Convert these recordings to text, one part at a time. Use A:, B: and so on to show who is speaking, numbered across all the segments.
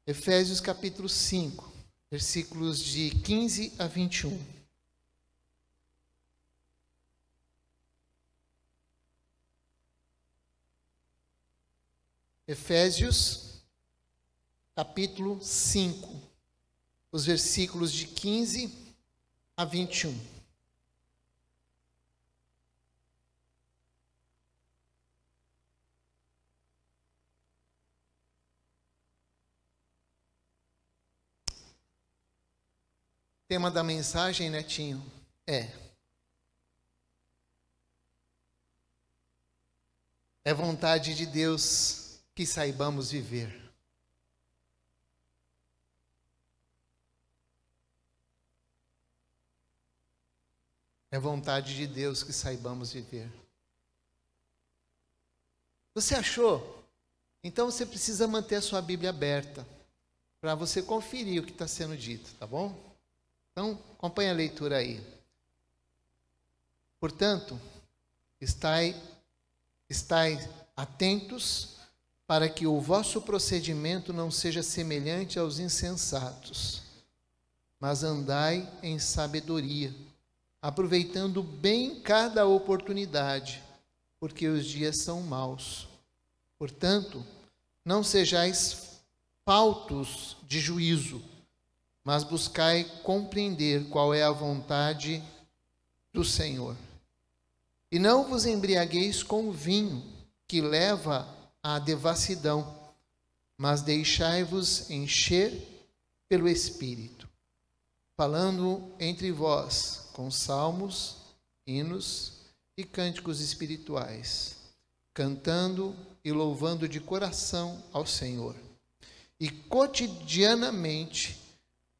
A: Efésios capítulo 5, versículos de 15 a 21. Efésios capítulo 5, os versículos de 15 a 21. O tema da mensagem, Netinho, é vontade de Deus que saibamos viver. É vontade de Deus que saibamos viver. Você achou? Então você precisa manter a sua Bíblia aberta para você conferir o que está sendo dito, tá bom? Então, acompanhe a leitura aí. Portanto, estai atentos para que o vosso procedimento não seja semelhante aos insensatos, mas andai em sabedoria, aproveitando bem cada oportunidade, porque os dias são maus. Portanto, não sejais faltos de juízo, mas buscai compreender qual é a vontade do Senhor. E não vos embriagueis com o vinho, que leva à devassidão, mas deixai-vos encher pelo Espírito, falando entre vós com salmos, hinos e cânticos espirituais, cantando e louvando de coração ao Senhor, e cotidianamente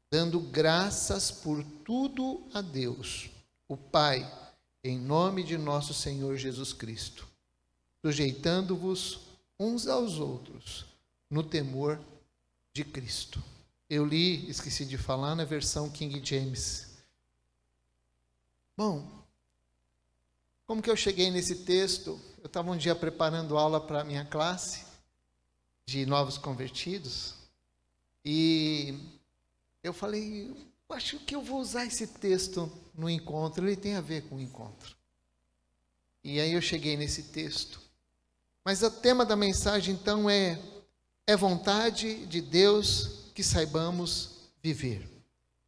A: dando graças por tudo a Deus, o Pai, em nome de nosso Senhor Jesus Cristo, sujeitando-vos uns aos outros no temor de Cristo. Eu li, esqueci de falar, na versão King James. Bom, como que eu cheguei nesse texto? Eu estava um dia preparando aula para a minha classe de novos convertidos e eu falei, acho que eu vou usar esse texto no encontro, ele tem a ver com o encontro. E aí eu cheguei nesse texto. Mas o tema da mensagem, então, é vontade de Deus que saibamos viver.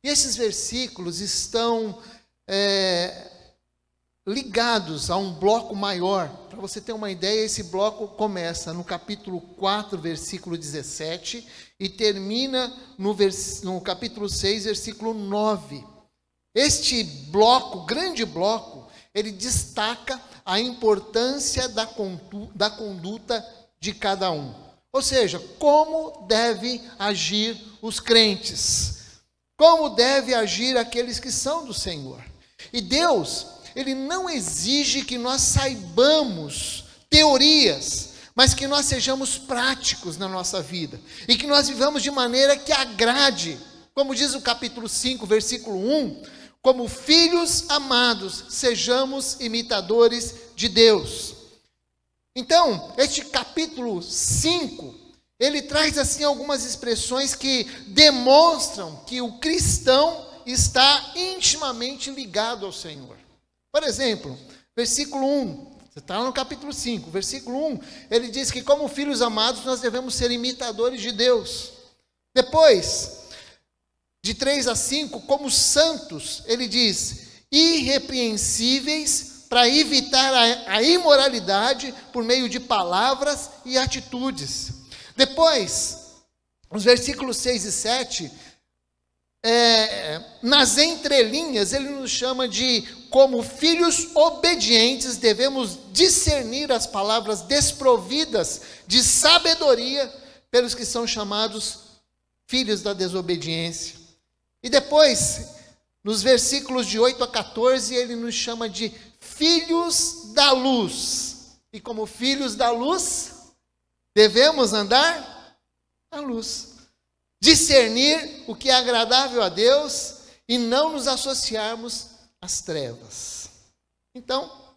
A: E esses versículos estão ligados a um bloco maior. Para você ter uma ideia, esse bloco começa no capítulo 4, versículo 17, e termina no capítulo 6, versículo 9. Este bloco, grande bloco, ele destaca a importância da conduta de cada um. Ou seja, como deve agir os crentes, como deve agir aqueles que são do Senhor. E Deus, Ele não exige que nós saibamos teorias, mas que nós sejamos práticos na nossa vida, e que nós vivamos de maneira que agrade, como diz o capítulo 5, versículo 1, como filhos amados, sejamos imitadores de Deus. Então, este capítulo 5, ele traz assim algumas expressões que demonstram que o cristão está intimamente ligado ao Senhor. Por exemplo, versículo 1, você está lá no capítulo 5, versículo 1, ele diz que como filhos amados nós devemos ser imitadores de Deus. Depois, de 3 a 5, como santos, ele diz, irrepreensíveis para evitar a imoralidade por meio de palavras e atitudes. Depois, os versículos 6 e 7, nas entrelinhas, ele nos chama de, como filhos obedientes, devemos discernir as palavras desprovidas de sabedoria pelos que são chamados filhos da desobediência. E depois, nos versículos de 8 a 14, ele nos chama de filhos da luz. E como filhos da luz, devemos andar na luz. Discernir o que é agradável a Deus e não nos associarmos às trevas. Então,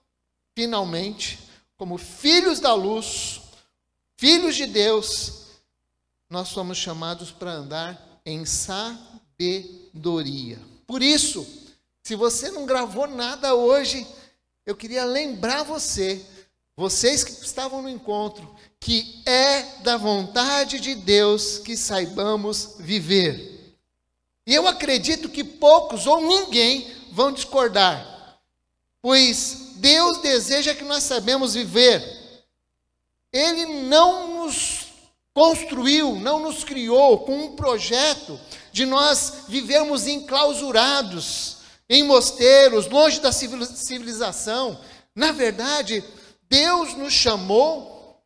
A: finalmente, como filhos da luz, filhos de Deus, nós somos chamados para andar em sabedoria. Por isso, se você não gravou nada hoje, eu queria lembrar vocês que estavam no encontro, que é da vontade de Deus que saibamos viver. E eu acredito que poucos ou ninguém vão discordar, pois Deus deseja que nós saibamos viver. Ele não nos construiu, não nos criou com um projeto de nós vivermos enclausurados em mosteiros, longe da civilização. Na verdade, Deus nos chamou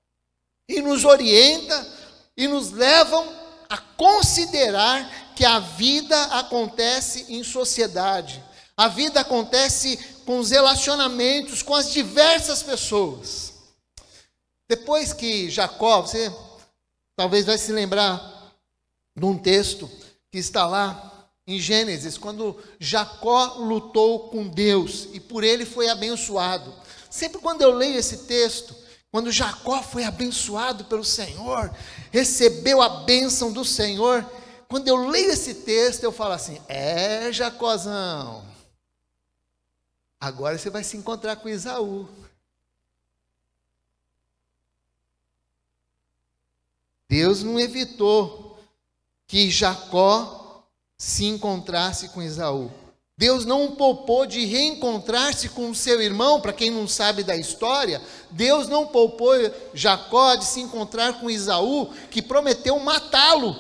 A: e nos orienta e nos levam a considerar que a vida acontece em sociedade. A vida acontece com os relacionamentos, com as diversas pessoas. Depois que Jacó, você talvez vai se lembrar de um texto que está lá em Gênesis, quando Jacó lutou com Deus e por ele foi abençoado. Sempre quando eu leio esse texto, quando Jacó foi abençoado pelo Senhor, recebeu a bênção do Senhor, quando eu leio esse texto, eu falo assim: Jacózão, agora você vai se encontrar com Esaú. Deus não evitou que Jacó se encontrasse com Esaú. Deus não o poupou de reencontrar-se com o seu irmão. Para quem não sabe da história, Deus não poupou Jacó de se encontrar com Esaú, que prometeu matá-lo.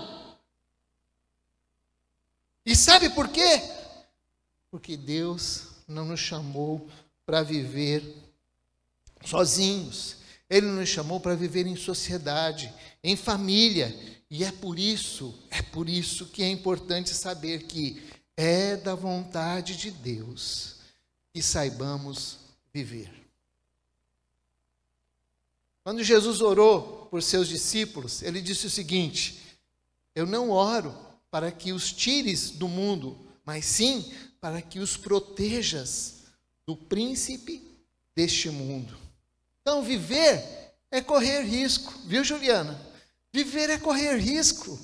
A: E sabe por quê? Porque Deus não nos chamou para viver sozinhos. Ele nos chamou para viver em sociedade, em família. E é por isso que é importante saber que é da vontade de Deus que saibamos viver. Quando Jesus orou por seus discípulos, ele disse o seguinte: eu não oro para que os tires do mundo, mas sim para que os protejas do príncipe deste mundo. Então, viver é correr risco, viu, Juliana? Viver é correr risco.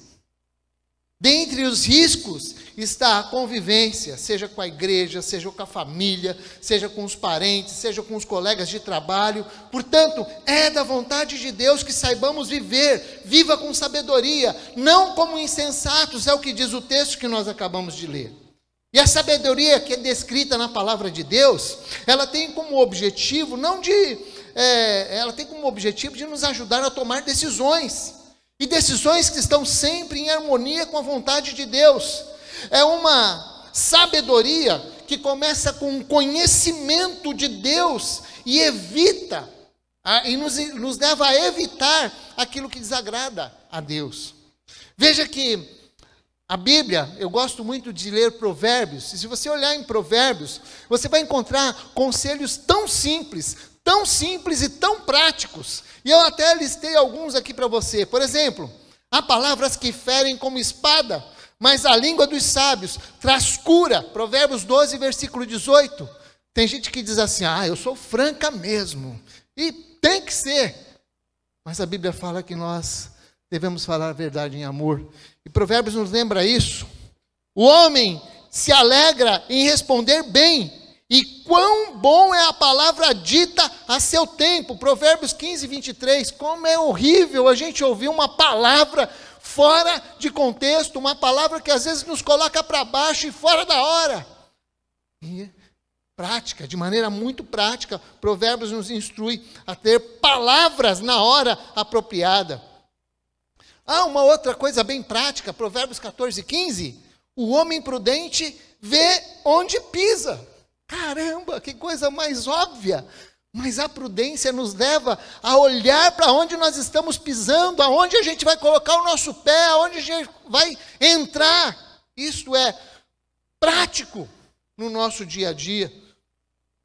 A: Dentre os riscos está a convivência, seja com a igreja, seja com a família, seja com os parentes, seja com os colegas de trabalho. Portanto, é da vontade de Deus que saibamos viver. Viva com sabedoria, não como insensatos, é o que diz o texto que nós acabamos de ler. E a sabedoria que é descrita na palavra de Deus, ela tem como objetivo ela tem como objetivo de nos ajudar a tomar decisões. E decisões que estão sempre em harmonia com a vontade de Deus. É uma sabedoria que começa com um conhecimento de Deus e nos leva a evitar aquilo que desagrada a Deus. Veja que a Bíblia, eu gosto muito de ler Provérbios, e se você olhar em Provérbios, você vai encontrar conselhos tão simples e tão práticos. E eu até listei alguns aqui para você. Por exemplo, há palavras que ferem como espada, mas a língua dos sábios traz cura. Provérbios 12, versículo 18. Tem gente que diz assim: eu sou franca mesmo. E tem que ser. Mas a Bíblia fala que nós devemos falar a verdade em amor. E Provérbios nos lembra isso. O homem se alegra em responder bem, e quão bom é a palavra dita a seu tempo. Provérbios 15, 23. Como é horrível a gente ouvir uma palavra fora de contexto, uma palavra que às vezes nos coloca para baixo e fora da hora. E prática, de maneira muito prática, Provérbios nos instrui a ter palavras na hora apropriada. Uma outra coisa bem prática, Provérbios 14, 15. O homem prudente vê onde pisa. Caramba, que coisa mais óbvia. Mas a prudência nos leva a olhar para onde nós estamos pisando, aonde a gente vai colocar o nosso pé, aonde a gente vai entrar. Isso é prático no nosso dia a dia.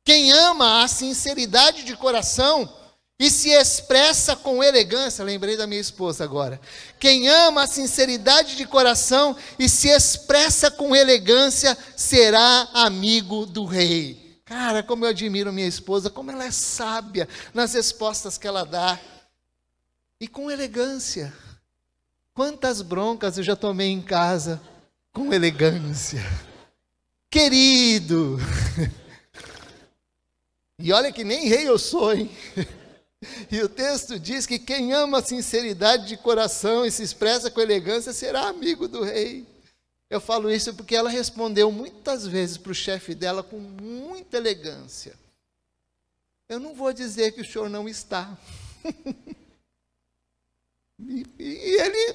A: Quem ama a sinceridade de coração e se expressa com elegância, lembrei da minha esposa agora. Quem ama a sinceridade de coração e se expressa com elegância será amigo do rei. Cara, como eu admiro minha esposa, como ela é sábia nas respostas que ela dá. E com elegância. Quantas broncas eu já tomei em casa com elegância. Querido. E olha que nem rei eu sou, hein? E o texto diz que quem ama a sinceridade de coração e se expressa com elegância será amigo do rei. Eu falo isso porque ela respondeu muitas vezes para o chefe dela com muita elegância. Eu não vou dizer que o senhor não está. E ele,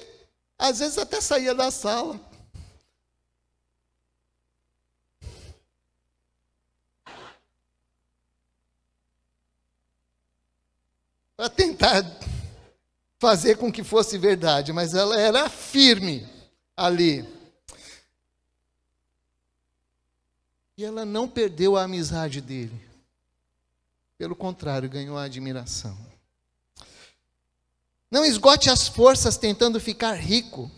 A: às vezes, até saía da sala. Para tentar fazer com que fosse verdade, mas ela era firme ali. E ela não perdeu a amizade dele. Pelo contrário, ganhou a admiração. Não esgote as forças tentando ficar rico.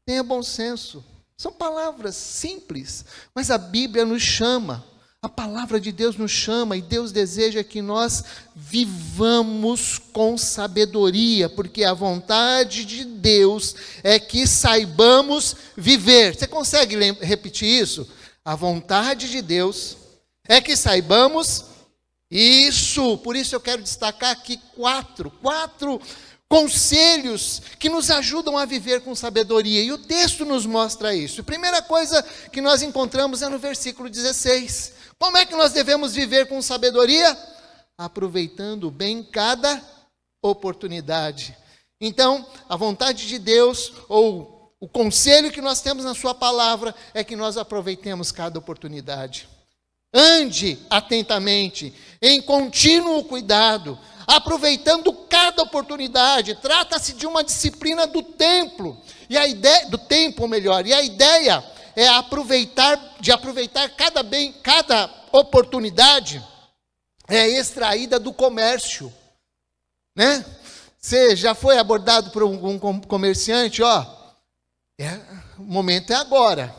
A: Tenha bom senso. São palavras simples, mas a Bíblia nos chama. A palavra de Deus nos chama e Deus deseja que nós vivamos com sabedoria, porque a vontade de Deus é que saibamos viver. Você consegue repetir isso? A vontade de Deus é que saibamos isso. Por isso eu quero destacar aqui quatro conselhos que nos ajudam a viver com sabedoria. E o texto nos mostra isso. A primeira coisa que nós encontramos é no versículo 16. Como é que nós devemos viver com sabedoria? Aproveitando bem cada oportunidade. Então, a vontade de Deus, ou o conselho que nós temos na sua palavra, é que nós aproveitemos cada oportunidade. Ande atentamente, em contínuo cuidado, aproveitando cada oportunidade. Trata-se de uma disciplina do templo, e a ideia e a ideia é aproveitar cada oportunidade é extraída do comércio, né? Você já foi abordado por um comerciante, o momento é agora.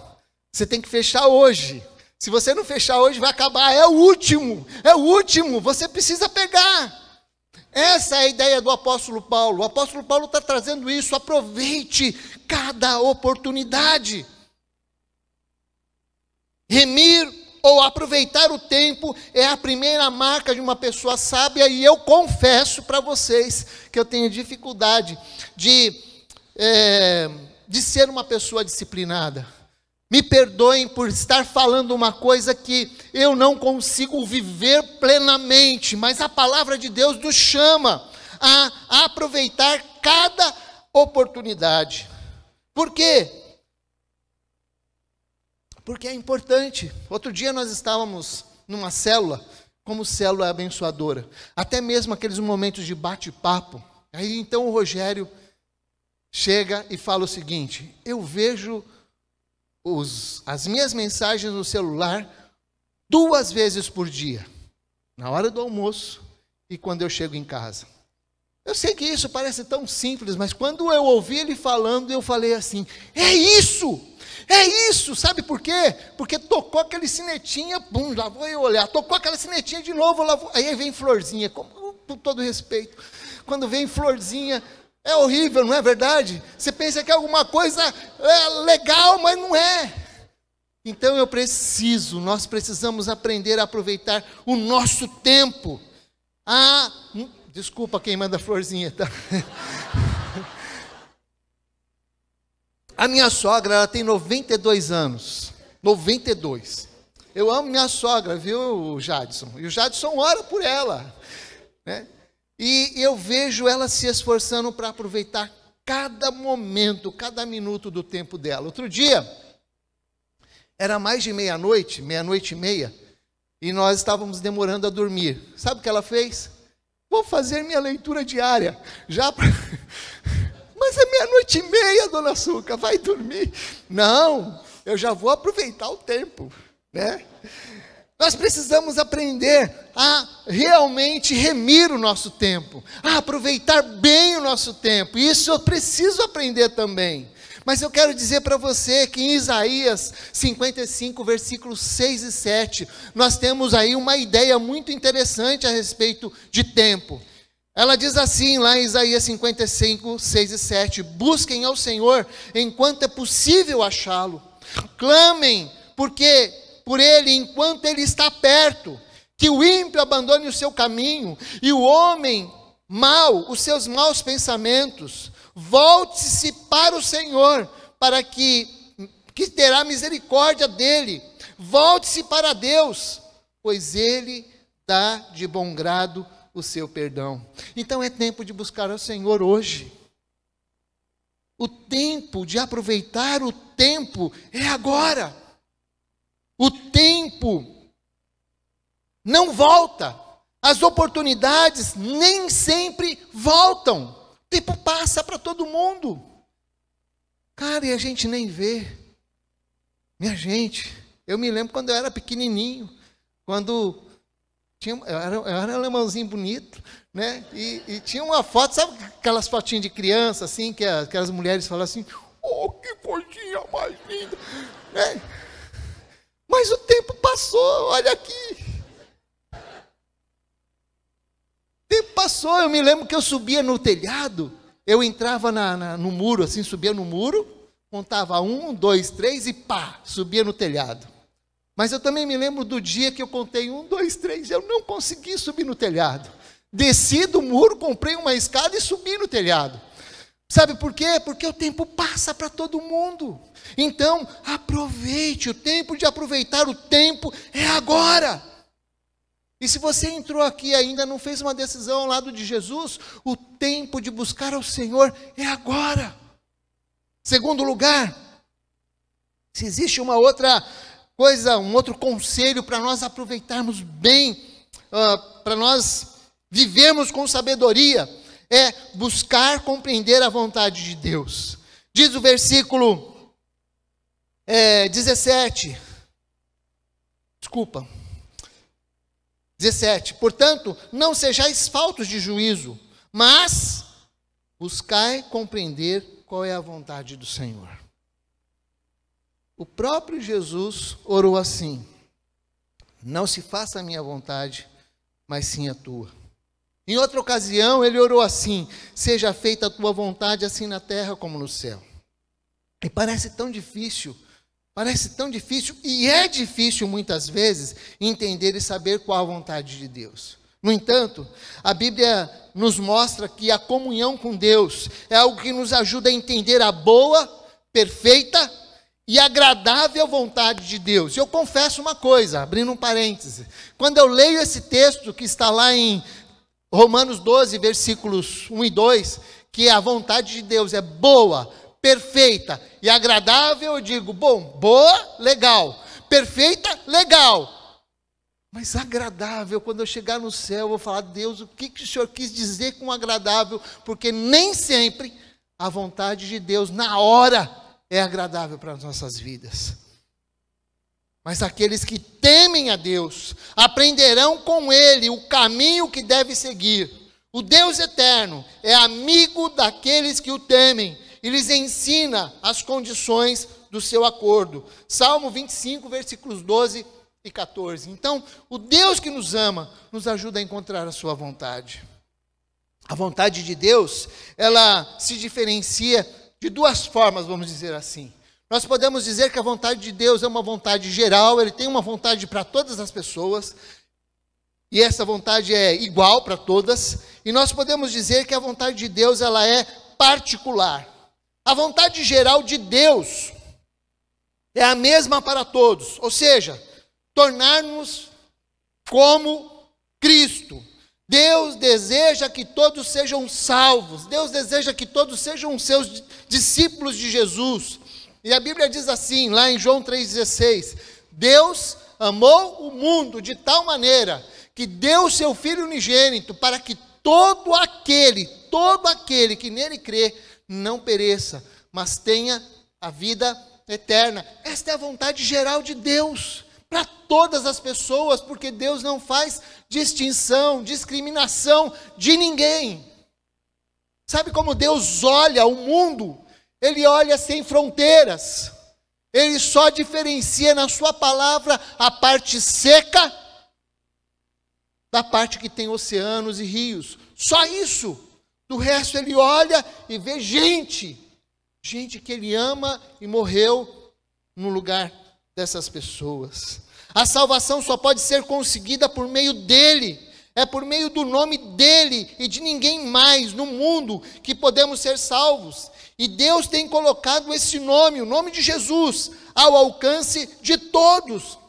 A: Você tem que fechar hoje. Se você não fechar hoje, vai acabar. É o último, você precisa pegar. Essa é a ideia do apóstolo Paulo. O apóstolo Paulo está trazendo isso. Aproveite cada oportunidade. Remir ou aproveitar o tempo é a primeira marca de uma pessoa sábia, e eu confesso para vocês que eu tenho dificuldade de ser uma pessoa disciplinada. Me perdoem por estar falando uma coisa que eu não consigo viver plenamente, mas a palavra de Deus nos chama a aproveitar cada oportunidade. Por quê? Porque é importante. Outro dia nós estávamos numa célula, como célula abençoadora, até mesmo aqueles momentos de bate-papo. Aí então o Rogério chega e fala o seguinte: eu vejo as minhas mensagens no celular 2 vezes por dia, na hora do almoço e quando eu chego em casa. Eu sei que isso parece tão simples, mas quando eu ouvi ele falando, eu falei assim: é isso, sabe por quê? Porque tocou aquele sinetinha, lá vou eu olhar, tocou aquela sinetinha de novo, aí vem florzinha, com todo respeito, quando vem florzinha, é horrível, não é verdade? Você pensa que é alguma coisa legal, mas não é. Então nós precisamos aprender a aproveitar o nosso tempo. Desculpa quem manda florzinha, tá? A minha sogra, ela tem 92 anos. 92. Eu amo minha sogra, viu, Jadson? E o Jadson ora por ela, né? E eu vejo ela se esforçando para aproveitar cada momento, cada minuto do tempo dela. Outro dia, era mais de meia-noite e meia, e nós estávamos demorando a dormir. Sabe o que ela fez? Vou fazer minha leitura diária. Mas é 00:30, dona Suca, vai dormir. Não, eu já vou aproveitar o tempo, né? Nós precisamos aprender a realmente remir o nosso tempo, a aproveitar bem o nosso tempo. Isso eu preciso aprender também. Mas eu quero dizer para você que em Isaías 55, versículos 6 e 7, nós temos aí uma ideia muito interessante a respeito de tempo. Ela diz assim, lá em Isaías 55, 6 e 7, busquem ao Senhor enquanto é possível achá-lo. Clamem por Ele enquanto Ele está perto. Que o ímpio abandone o seu caminho e o homem mau, os seus maus pensamentos. Volte-se para o Senhor, para que terá misericórdia dele. Volte-se para Deus, pois Ele dá de bom grado o seu perdão. Então é tempo de buscar ao Senhor hoje. O tempo de aproveitar o tempo é agora. O tempo não volta. As oportunidades nem sempre voltam. O tempo passa para todo mundo. Cara, e a gente nem vê. Minha gente, eu me lembro quando eu era pequenininho, quando eu era um alemãozinho bonito, né? E tinha uma foto, sabe aquelas fotinhas de criança, assim, que aquelas mulheres falam assim, oh, que coisinha mais linda, né? Mas o tempo passou, olha aqui. O tempo passou, eu me lembro que eu subia no telhado, eu entrava no muro, assim, subia no muro, contava 1, 2, 3 e pá, subia no telhado. Mas eu também me lembro do dia que eu contei 1, 2, 3, eu não consegui subir no telhado. Desci do muro, comprei uma escada e subi no telhado. Sabe por quê? Porque o tempo passa para todo mundo. Então, aproveite, o tempo de aproveitar o tempo é agora. E se você entrou aqui e ainda não fez uma decisão ao lado de Jesus, o tempo de buscar ao Senhor é agora. Segundo lugar, se existe uma outra coisa, um outro conselho para nós aproveitarmos bem, para nós vivermos com sabedoria, é buscar compreender a vontade de Deus. Diz o versículo 17, portanto, não sejais faltos de juízo, mas buscai compreender qual é a vontade do Senhor. O próprio Jesus orou assim, não se faça a minha vontade, mas sim a tua. Em outra ocasião, ele orou assim, seja feita a tua vontade, assim na terra como no céu. E parece tão difícil, e é difícil muitas vezes, entender e saber qual a vontade de Deus. No entanto, a Bíblia nos mostra que a comunhão com Deus é algo que nos ajuda a entender a boa, perfeita e agradável vontade de Deus. Eu confesso uma coisa, abrindo um parêntese. Quando eu leio esse texto que está lá em Romanos 12, versículos 1 e 2, que a vontade de Deus é boa, perfeita e agradável, eu digo, bom, boa, legal. Perfeita, legal. Mas agradável, quando eu chegar no céu, eu vou falar, Deus, o que o Senhor quis dizer com agradável? Porque nem sempre a vontade de Deus, na hora, é agradável para as nossas vidas. Mas aqueles que temem a Deus, aprenderão com Ele o caminho que deve seguir. O Deus eterno é amigo daqueles que o temem e lhes ensina as condições do seu acordo. Salmo 25, versículos 12 e 14. Então, o Deus que nos ama, nos ajuda a encontrar a sua vontade. A vontade de Deus, ela se diferencia de duas formas, vamos dizer assim. Nós podemos dizer que a vontade de Deus é uma vontade geral, Ele tem uma vontade para todas as pessoas, e essa vontade é igual para todas, e nós podemos dizer que a vontade de Deus, ela é particular. A vontade geral de Deus é a mesma para todos, ou seja, tornar-nos como Cristo. Deus deseja que todos sejam salvos, Deus deseja que todos sejam seus discípulos de Jesus. E a Bíblia diz assim, lá em João 3,16, Deus amou o mundo de tal maneira que deu o seu Filho unigênito para que todo aquele que nele crê, não pereça, mas tenha a vida eterna. Esta é a vontade geral de Deus, para todas as pessoas, porque Deus não faz distinção, discriminação de ninguém. Sabe como Deus olha o mundo? Ele olha sem fronteiras. Ele só diferencia na sua palavra a parte seca da parte que tem oceanos e rios. Só isso. Do resto ele olha e vê gente que ele ama e morreu no lugar dessas pessoas. A salvação só pode ser conseguida por meio dele. É por meio do nome dele e de ninguém mais no mundo que podemos ser salvos. E Deus tem colocado esse nome, o nome de Jesus, ao alcance de todos.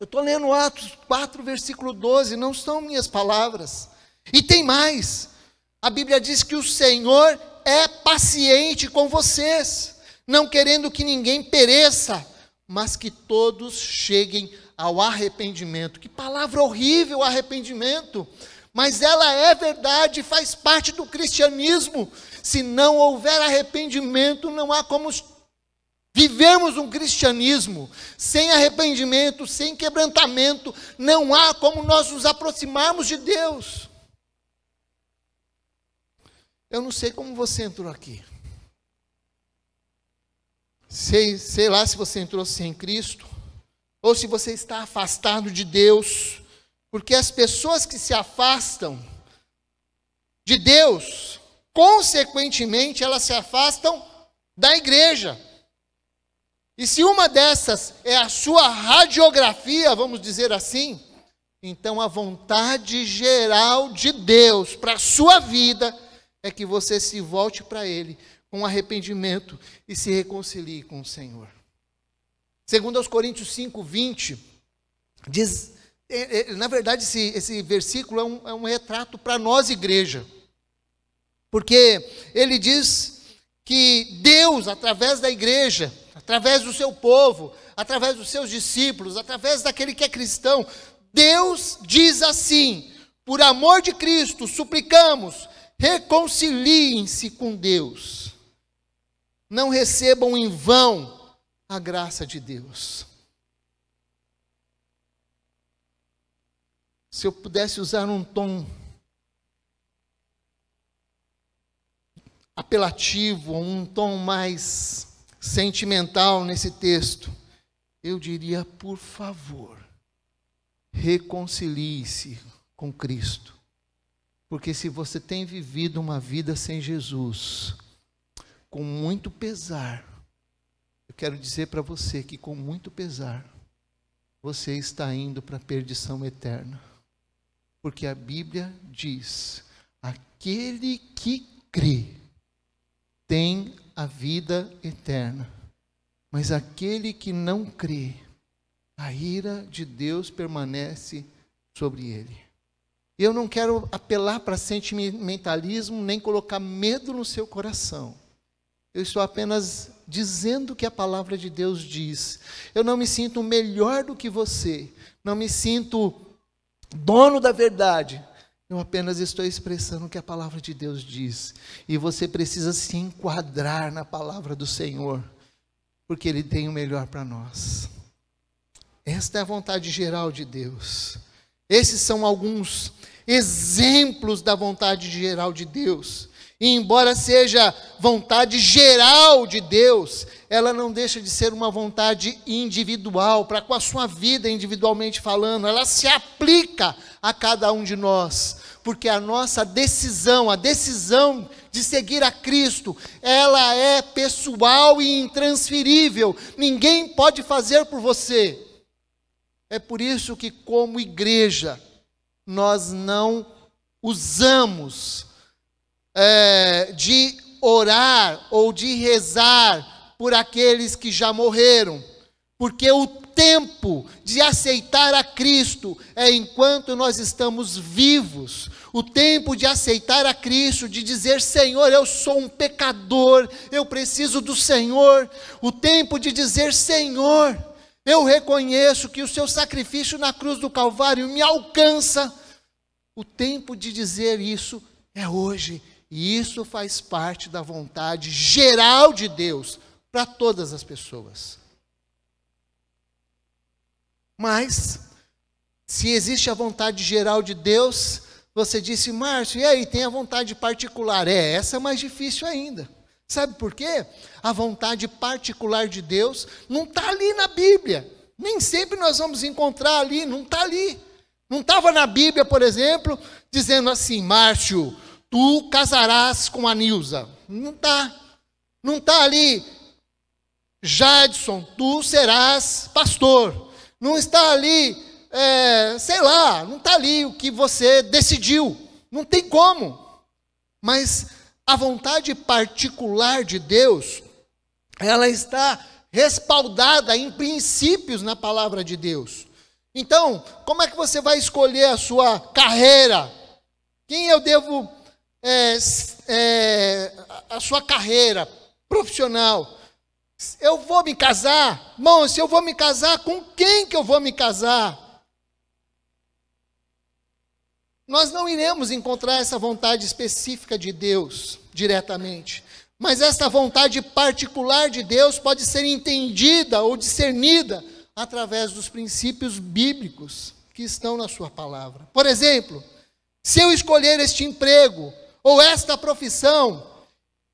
A: Eu estou lendo Atos 4, versículo 12, não são minhas palavras. E tem mais. A Bíblia diz que o Senhor é paciente com vocês, não querendo que ninguém pereça, mas que todos cheguem ao arrependimento. Que palavra horrível, arrependimento. Mas ela é verdade, faz parte do cristianismo. Se não houver arrependimento, não há como vivermos um cristianismo. Sem arrependimento, sem quebrantamento, não há como nós nos aproximarmos de Deus. Eu não sei como você entrou aqui. Sei lá se você entrou sem Cristo, ou se você está afastado de Deus, porque as pessoas que se afastam de Deus, consequentemente, elas se afastam da igreja. E se uma dessas é a sua radiografia, vamos dizer assim, então a vontade geral de Deus para a sua vida é que você se volte para Ele com arrependimento e se reconcilie com o Senhor. Segundo aos Coríntios 5:20, diz, na verdade esse versículo é um retrato para nós, igreja. Porque ele diz que Deus, através da igreja, através do seu povo, através dos seus discípulos, através daquele que é cristão, Deus diz assim: por amor de Cristo, suplicamos, reconciliem-se com Deus. Não recebam em vão a graça de Deus. Se eu pudesse usar um tom apelativo, um tom mais sentimental nesse texto, eu diria: por favor, reconcilie-se com Cristo. Porque se você tem vivido uma vida sem Jesus, com muito pesar, eu quero dizer para você que com muito pesar, você está indo para a perdição eterna. Porque a Bíblia diz: aquele que crê tem a vida eterna, mas aquele que não crê, a ira de Deus permanece sobre ele. Eu não quero apelar para sentimentalismo, nem colocar medo no seu coração. Eu estou apenas dizendo o que a palavra de Deus diz. Eu não me sinto melhor do que você, não me sinto dono da verdade. Eu apenas estou expressando o que a palavra de Deus diz. E você precisa se enquadrar na palavra do Senhor, porque Ele tem o melhor para nós. Esta é a vontade geral de Deus. Esses são alguns exemplos da vontade geral de Deus. E embora seja vontade geral de Deus, ela não deixa de ser uma vontade individual, para com a sua vida individualmente falando. Ela se aplica a cada um de nós, porque a nossa decisão, a decisão de seguir a Cristo, ela é pessoal e intransferível. Ninguém pode fazer por você. É por isso que, como igreja, nós não usamos de orar ou de rezar por aqueles que já morreram, porque o tempo de aceitar a Cristo é enquanto nós estamos vivos. O tempo de aceitar a Cristo, de dizer: Senhor, eu sou um pecador, eu preciso do Senhor. O tempo de dizer: Senhor, eu reconheço que o seu sacrifício na cruz do Calvário me alcança. O tempo de dizer isso é hoje. E isso faz parte da vontade geral de Deus para todas as pessoas. Mas, se existe a vontade geral de Deus, você disse: Márcio, e aí, tem a vontade particular? Essa é mais difícil ainda. Sabe por quê? A vontade particular de Deus não está ali na Bíblia. Nem sempre nós vamos encontrar ali, não está ali. Não estava na Bíblia, por exemplo, dizendo assim: Márcio, tu casarás com a Nilza. Não está. Não está ali: Jadson, tu serás pastor. Não está ali, sei lá, não está ali o que você decidiu. Não tem como. Mas a vontade particular de Deus, ela está respaldada em princípios na palavra de Deus. Então, como é que você vai escolher a sua carreira? Quem eu devo, a sua carreira profissional? Eu vou me casar? Bom, se eu vou me casar, com quem que eu vou me casar? Nós não iremos encontrar essa vontade específica de Deus diretamente, mas essa vontade particular de Deus pode ser entendida ou discernida através dos princípios bíblicos que estão na sua palavra. Por exemplo, se eu escolher este emprego ou esta profissão,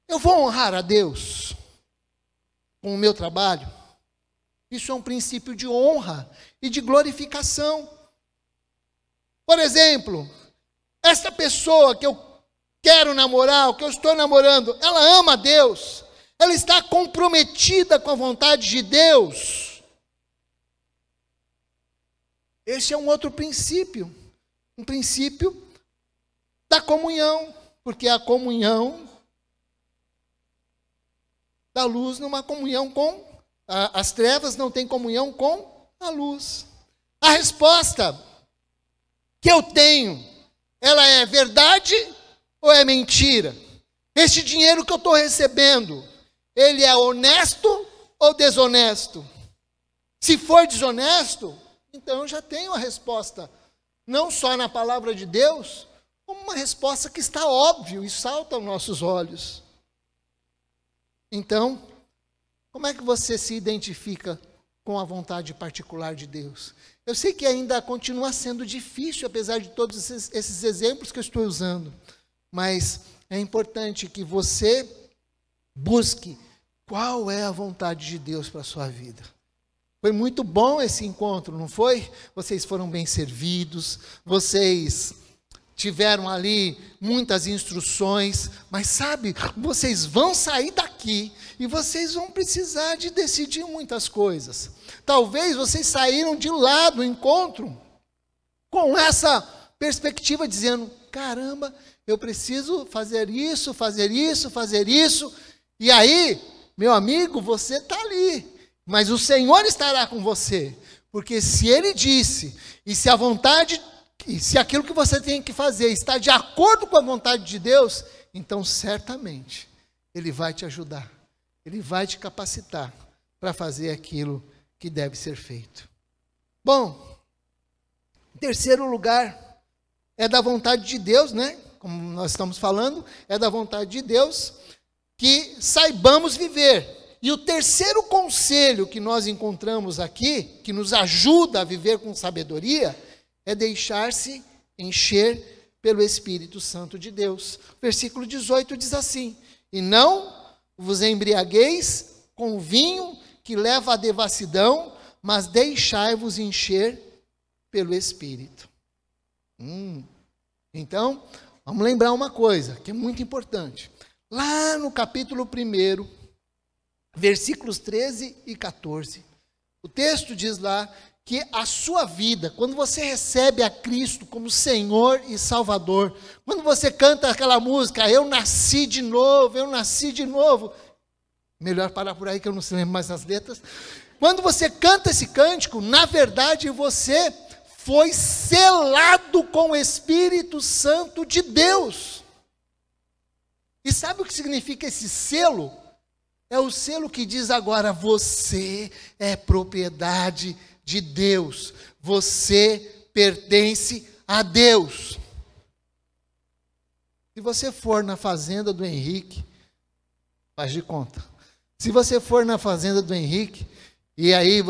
A: eu vou honrar a Deus com o meu trabalho? Isso é um princípio de honra e de glorificação. Por exemplo, esta pessoa que eu quero namorar, que eu estou namorando, ela ama a Deus? Ela está comprometida com a vontade de Deus? Esse é um outro princípio, um princípio da comunhão, porque a comunhão da luz numa comunhão com as trevas, não tem comunhão com a luz. A resposta que eu tenho, ela é verdade ou é mentira? Este dinheiro que eu estou recebendo, ele é honesto ou desonesto? Se for desonesto, então eu já tenho a resposta, não só na palavra de Deus, como uma resposta que está óbvia e salta aos nossos olhos. Então, como é que você se identifica com a vontade particular de Deus? Eu sei que ainda continua sendo difícil, apesar de todos esses exemplos que eu estou usando, mas é importante que você busque qual é a vontade de Deus para a sua vida. Foi muito bom esse encontro, não foi? Vocês foram bem servidos, vocês tiveram ali muitas instruções, mas sabe, vocês vão sair daqui e vocês vão precisar de decidir muitas coisas. Talvez vocês saíram de lá do encontro com essa perspectiva, dizendo: caramba, eu preciso fazer isso, fazer isso, fazer isso. E aí, meu amigo, você está ali. Mas o Senhor estará com você, porque se Ele disse, e se a vontade, e se aquilo que você tem que fazer está de acordo com a vontade de Deus, então certamente Ele vai te ajudar, Ele vai te capacitar para fazer aquilo que deve ser feito. Bom, em terceiro lugar, é da vontade de Deus, né? Como nós estamos falando, é da vontade de Deus que saibamos viver. E o terceiro conselho que nós encontramos aqui, que nos ajuda a viver com sabedoria, é deixar-se encher pelo Espírito Santo de Deus. Versículo 18 diz assim: e não vos embriagueis com vinho que leva à devassidão, mas deixai-vos encher pelo Espírito. Então, vamos lembrar uma coisa que é muito importante. Lá no capítulo 1, versículos 13 e 14. O texto diz lá que a sua vida, quando você recebe a Cristo como Senhor e Salvador, quando você canta aquela música, eu nasci de novo, eu nasci de novo. Melhor parar por aí que eu não se lembro mais as letras. Quando você canta esse cântico, na verdade você foi selado com o Espírito Santo de Deus. E sabe o que significa esse selo? É o selo que diz agora: você é propriedade de Deus, você pertence a Deus. Se você for na fazenda do Henrique, faz de conta. Se você for na fazenda do Henrique, e aí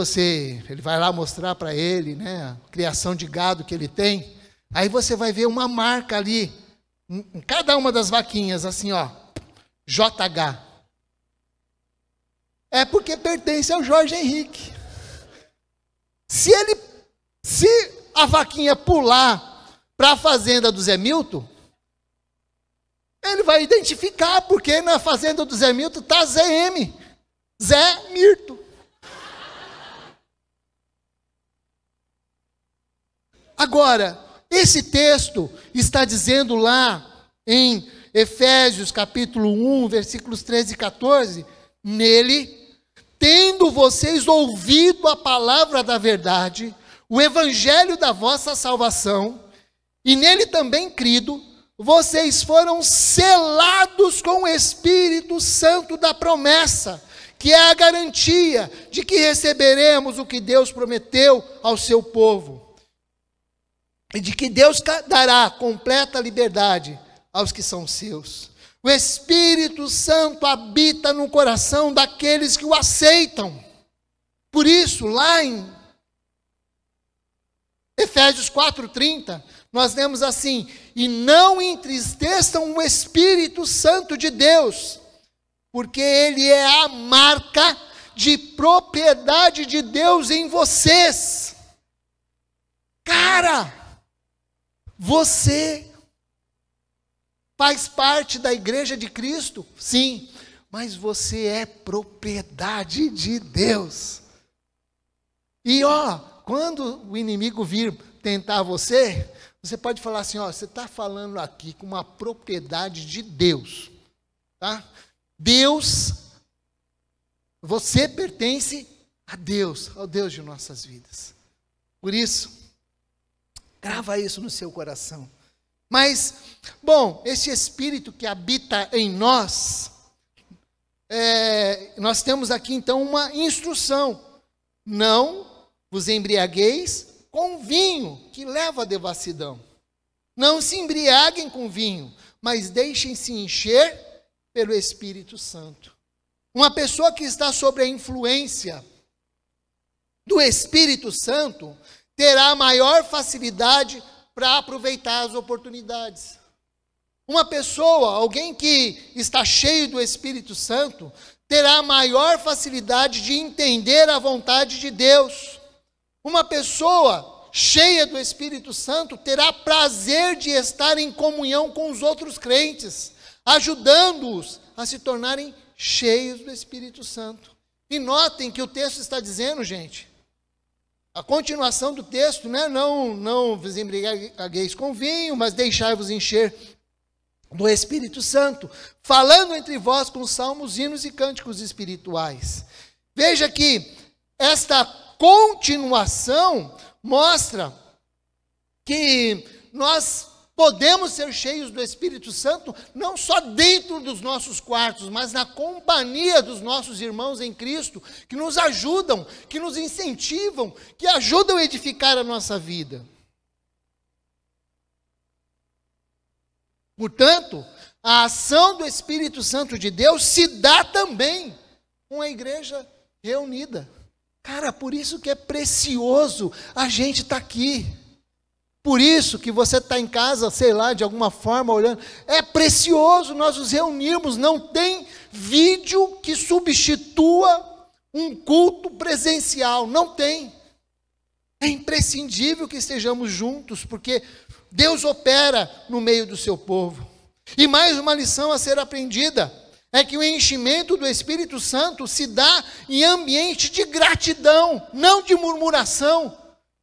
A: ele vai lá mostrar para ele, né, a criação de gado que ele tem, aí você vai ver uma marca ali, em cada uma das vaquinhas, assim, ó, JH. É porque pertence ao Jorge Henrique. Se a vaquinha pular para a fazenda do Zé Milton, ele vai identificar, porque na fazenda do Zé Milton está Zé Mirto. Agora, esse texto está dizendo lá em Efésios capítulo 1, versículos 13 e 14, nele, tendo vocês ouvido a palavra da verdade, o evangelho da vossa salvação, e nele também crido, vocês foram selados com o Espírito Santo da promessa, que é a garantia de que receberemos o que Deus prometeu ao seu povo. E de que Deus dará completa liberdade aos que são seus. O Espírito Santo habita no coração daqueles que o aceitam. Por isso, lá em Efésios 4:30, nós lemos assim: e não entristeçam o Espírito Santo de Deus, porque ele é a marca de propriedade de Deus em vocês. Cara, você faz parte da igreja de Cristo? Sim, mas você é propriedade de Deus. E quando o inimigo vir tentar você, você pode falar assim, você está falando aqui com uma propriedade de Deus, tá? Deus, você pertence a Deus, ao Deus de nossas vidas. Por isso, grava isso no seu coração. Mas, bom, esse Espírito que habita em nós, nós temos aqui então uma instrução: não vos embriagueis com vinho, que leva à devassidão. Não se embriaguem com vinho, mas deixem-se encher pelo Espírito Santo. Uma pessoa que está sob a influência do Espírito Santo terá maior facilidade para aproveitar as oportunidades. Uma pessoa, alguém que está cheio do Espírito Santo, terá maior facilidade de entender a vontade de Deus. Uma pessoa cheia do Espírito Santo terá prazer de estar em comunhão com os outros crentes, ajudando-os a se tornarem cheios do Espírito Santo. E notem que o texto está dizendo, gente, a continuação do texto, né? Não vos embriagueis com vinho, mas deixai-vos encher do Espírito Santo, falando entre vós com salmos, hinos e cânticos espirituais. Veja que esta continuação mostra que nós podemos ser cheios do Espírito Santo não só dentro dos nossos quartos, mas na companhia dos nossos irmãos em Cristo, que nos ajudam, que nos incentivam, que ajudam a edificar a nossa vida. Portanto, a ação do Espírito Santo de Deus se dá também com a igreja reunida. Cara, por isso que é precioso a gente estar aqui. Por isso que você está em casa, sei lá, de alguma forma olhando. É precioso nós nos reunirmos. Não tem vídeo que substitua um culto presencial. Não tem. É imprescindível que estejamos juntos, porque Deus opera no meio do seu povo. E mais uma lição a ser aprendida é que o enchimento do Espírito Santo se dá em ambiente de gratidão, não de murmuração.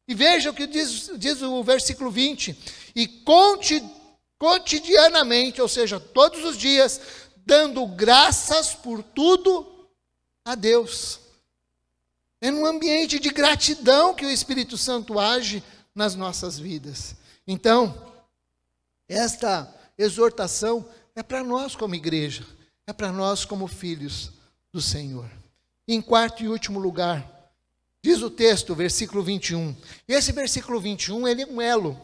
A: E veja o que diz o versículo 20. E cotidianamente, ou seja, todos os dias, dando graças por tudo a Deus. É num ambiente de gratidão que o Espírito Santo age nas nossas vidas. Então, esta exortação é para nós como igreja, é para nós como filhos do Senhor. Em quarto e último lugar, diz o texto, versículo 21. E esse versículo 21, ele é um elo.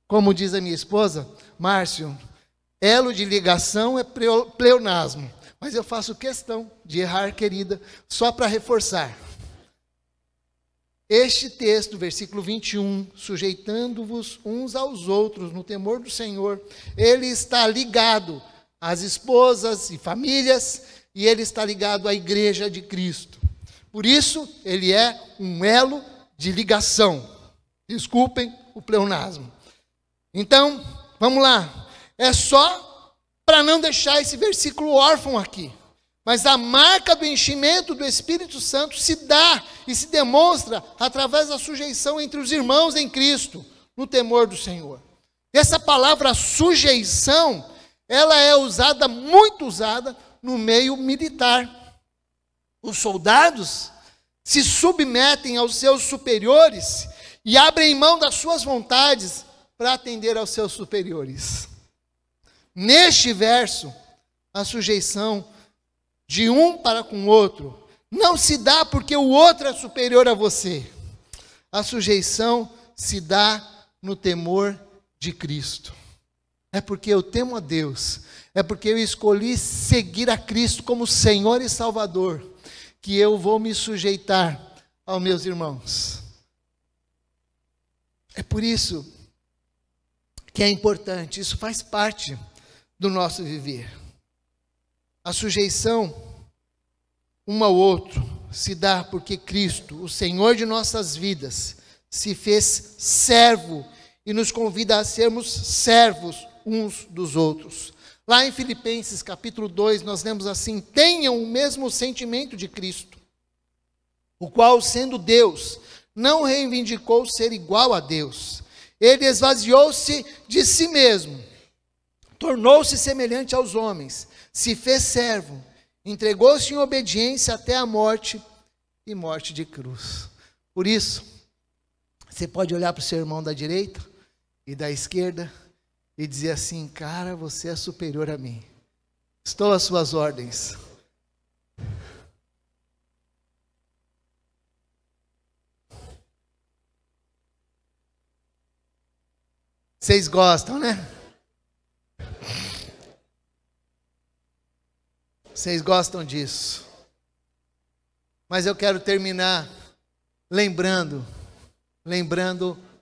A: Como diz a minha esposa, Márcio, elo de ligação é pleonasmo. Mas eu faço questão de errar, querida, só para reforçar. Este texto, versículo 21, sujeitando-vos uns aos outros no temor do Senhor, ele está ligado às esposas e famílias, e ele está ligado à igreja de Cristo. Por isso, ele é um elo de ligação. Desculpem o pleonasmo. Então, vamos lá. É só para não deixar esse versículo órfão aqui. Mas a marca do enchimento do Espírito Santo se dá e se demonstra através da sujeição entre os irmãos em Cristo, no temor do Senhor. Essa palavra sujeição, ela é usada, muito usada, no meio militar. Os soldados se submetem aos seus superiores e abrem mão das suas vontades para atender aos seus superiores. Neste verso, a sujeição de um para com o outro não se dá porque o outro é superior a você. A sujeição se dá no temor de Cristo. É porque eu temo a Deus, é porque eu escolhi seguir a Cristo como Senhor e Salvador, que eu vou me sujeitar aos meus irmãos. É por isso que é importante, isso faz parte do nosso viver. A sujeição um ao outro se dá porque Cristo, o Senhor de nossas vidas, se fez servo e nos convida a sermos servos uns dos outros. Lá em Filipenses capítulo 2, nós lemos assim: tenham o mesmo sentimento de Cristo, o qual, sendo Deus, não reivindicou ser igual a Deus. Ele esvaziou-se de si mesmo, tornou-se semelhante aos homens, se fez servo, entregou-se em obediência até a morte e morte de cruz. Por isso, você pode olhar para o seu irmão da direita e da esquerda e dizer assim: cara, você é superior a mim, estou às suas ordens. Vocês gostam, né? Vocês gostam disso. Mas eu quero terminar lembrando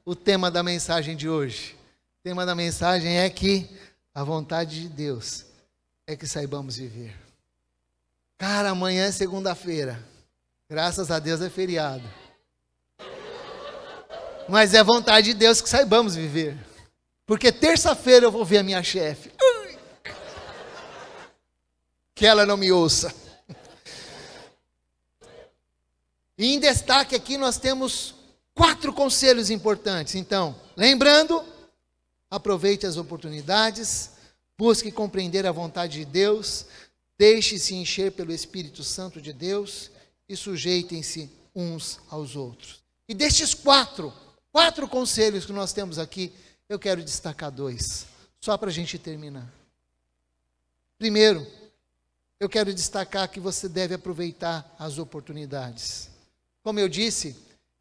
A: o tema da mensagem de hoje. O tema da mensagem é que a vontade de Deus é que saibamos viver. Cara, amanhã é segunda-feira. Graças a Deus é feriado. Mas é vontade de Deus que saibamos viver. Porque terça-feira eu vou ver a minha chefe. Que ela não me ouça. E em destaque aqui nós temos 4 conselhos importantes. Então, lembrando, aproveite as oportunidades, busque compreender a vontade de Deus, deixe-se encher pelo Espírito Santo de Deus e sujeitem-se uns aos outros. E destes 4 conselhos que nós temos aqui, eu quero destacar 2, só para a gente terminar. Primeiro, eu quero destacar que você deve aproveitar as oportunidades. Como eu disse,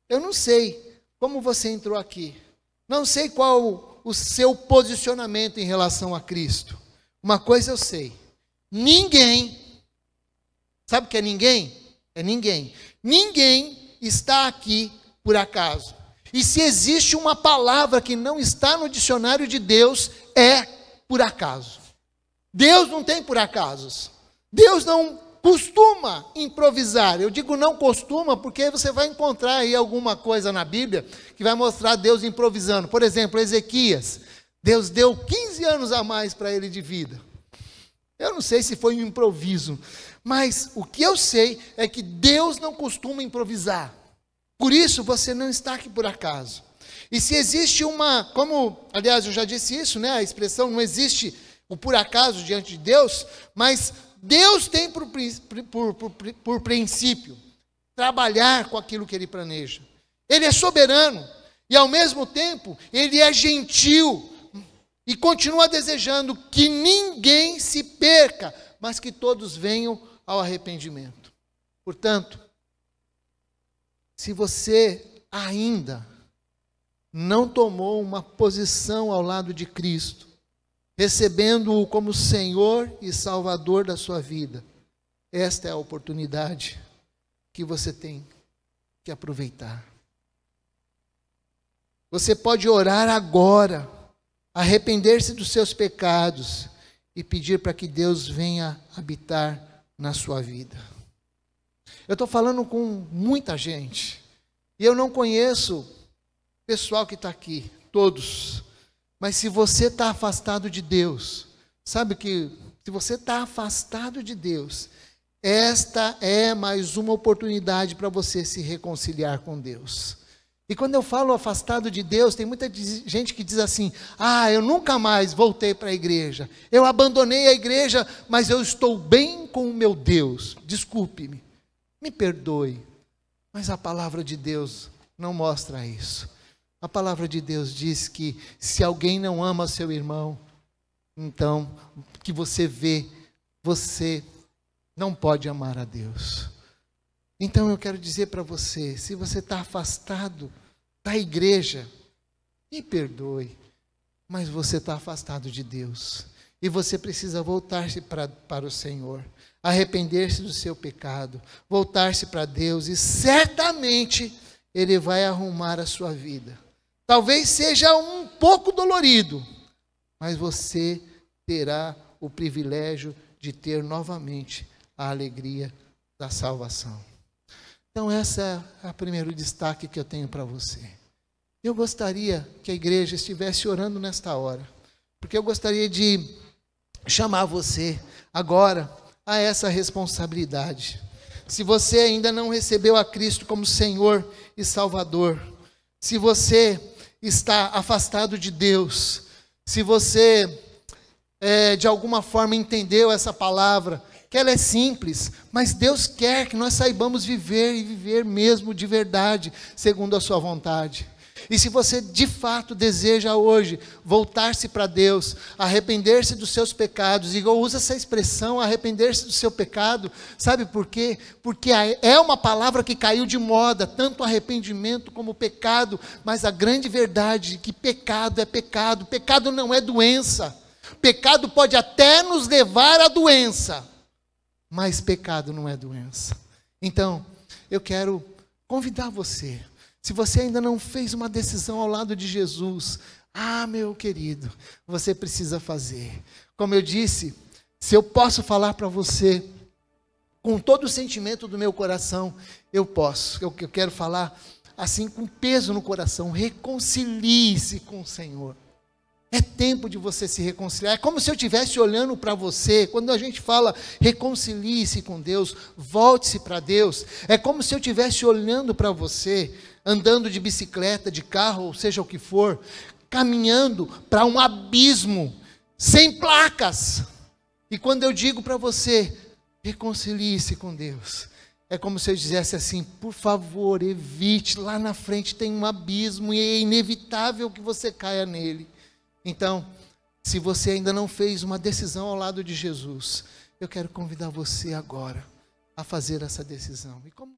A: eu não sei como você entrou aqui. Não sei qual o seu posicionamento em relação a Cristo. Uma coisa eu sei. Ninguém, sabe o que é ninguém? É ninguém. Ninguém está aqui por acaso. E se existe uma palavra que não está no dicionário de Deus, é por acaso. Deus não tem por acasos. Deus não costuma improvisar. Eu digo não costuma porque você vai encontrar aí alguma coisa na Bíblia que vai mostrar Deus improvisando. Por exemplo, Ezequias. Deus deu 15 anos a mais para ele de vida. Eu não sei se foi um improviso, mas o que eu sei é que Deus não costuma improvisar. Por isso, você não está aqui por acaso. E se existe como, aliás, eu já disse isso, né? A expressão não existe o por acaso diante de Deus, mas Deus tem por princípio trabalhar com aquilo que Ele planeja. Ele é soberano e, ao mesmo tempo, Ele é gentil e continua desejando que ninguém se perca, mas que todos venham ao arrependimento. Portanto, se você ainda não tomou uma posição ao lado de Cristo, recebendo-o como Senhor e Salvador da sua vida, esta é a oportunidade que você tem que aproveitar. Você pode orar agora, arrepender-se dos seus pecados e pedir para que Deus venha habitar na sua vida. Eu estou falando com muita gente, e eu não conheço o pessoal que está aqui, todos. Mas se você está afastado de Deus, sabe que se você está afastado de Deus, esta é mais uma oportunidade para você se reconciliar com Deus. E quando eu falo afastado de Deus, tem muita gente que diz assim: eu nunca mais voltei para a igreja, eu abandonei a igreja, mas eu estou bem com o meu Deus. Desculpe-me, me perdoe, mas a palavra de Deus não mostra isso. A palavra de Deus diz que se alguém não ama seu irmão, então, que você vê, você não pode amar a Deus. Então eu quero dizer para você, se você está afastado da igreja, me perdoe, mas você está afastado de Deus. E você precisa voltar-se para o Senhor, arrepender-se do seu pecado, voltar-se para Deus, e certamente Ele vai arrumar a sua vida. Talvez seja um pouco dolorido, mas você terá o privilégio de ter novamente a alegria da salvação. Então, esse é o primeiro destaque que eu tenho para você. Eu gostaria que a igreja estivesse orando nesta hora, porque eu gostaria de chamar você agora a essa responsabilidade. Se você ainda não recebeu a Cristo como Senhor e Salvador, se você está afastado de Deus, se você de alguma forma entendeu essa palavra, que ela é simples, mas Deus quer que nós saibamos viver e viver mesmo de verdade, segundo a sua vontade. E se você de fato deseja hoje voltar-se para Deus, arrepender-se dos seus pecados, e eu uso essa expressão, arrepender-se do seu pecado, sabe por quê? Porque é uma palavra que caiu de moda, tanto arrependimento como pecado, mas a grande verdade é que pecado é pecado, pecado não é doença, pecado pode até nos levar à doença, mas pecado não é doença. Então, eu quero convidar você, se você ainda não fez uma decisão ao lado de Jesus, meu querido, você precisa fazer. Como eu disse, se eu posso falar para você, com todo o sentimento do meu coração, eu posso. Eu quero falar assim com peso no coração, reconcilie-se com o Senhor. É tempo de você se reconciliar. É como se eu estivesse olhando para você. Quando a gente fala reconcilie-se com Deus, volte-se para Deus, é como se eu estivesse olhando para você, andando de bicicleta, de carro, ou seja o que for, caminhando para um abismo, sem placas. E quando eu digo para você, reconcilie-se com Deus, é como se eu dissesse assim: por favor, evite, lá na frente tem um abismo e é inevitável que você caia nele. Então, se você ainda não fez uma decisão ao lado de Jesus, eu quero convidar você agora a fazer essa decisão. E como